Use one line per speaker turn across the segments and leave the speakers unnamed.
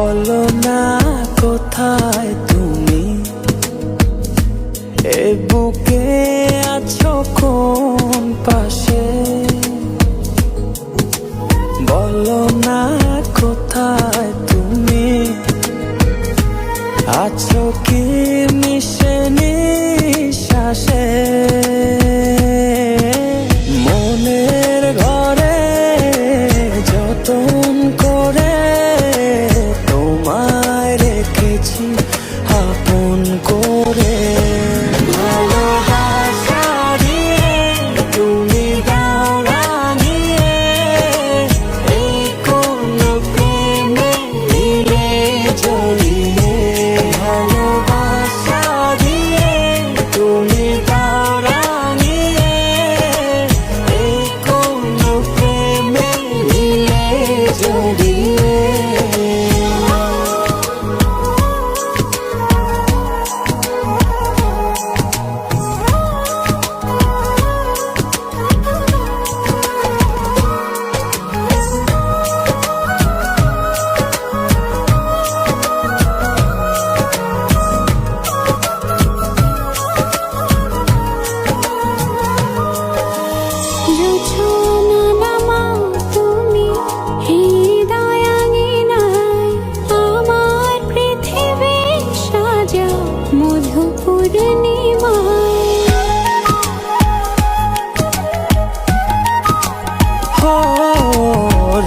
বলো না কোথায় তুমি, এ বুকে আছো কোন পাশে। বলো না কোথায় তুমি, আছো কি মিশে নিঃশ্বাসে। মনের ঘরে যতন করে তোমায় রেখেছি আপন করে। ভালোবাসা দিয়ে তুমি দাও রাঙিয়ে, এই কোন প্রেমে দিলে জড়িয়ে। ভালোবাসা দিয়ে তুমি দাও রাঙিয়ে, এই কোন প্রেমে দিলে জড়িয়ে।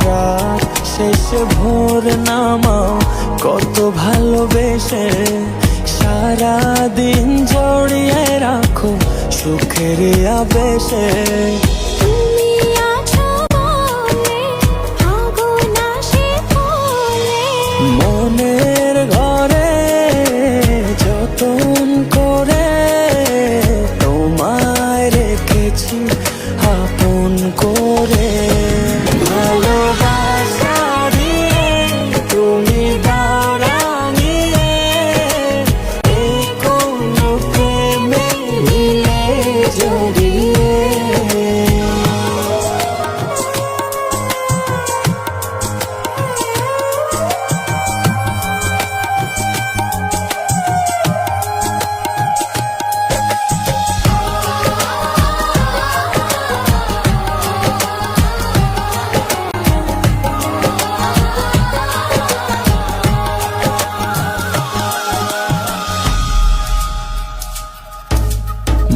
রাত শেষে ভোর নামাও কত ভালোবেসে, সারাদিন জড়িয়ে রাখো সুখের আবেশে। মনের ঘরে যতন করে তোমায় রেখেছি আপন করে। ভালোবাসা দিয়ে তুমি দাও রাঙিয়ে, এই কোন প্রেমে দিলে জড়িয়ে।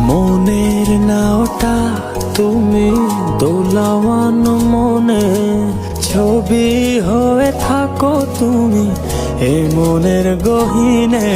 মনের নাওটা তুমি দোলাওয়ান মনে, ছবি হয়ে থাকো তুমি এ মনের গহীনে।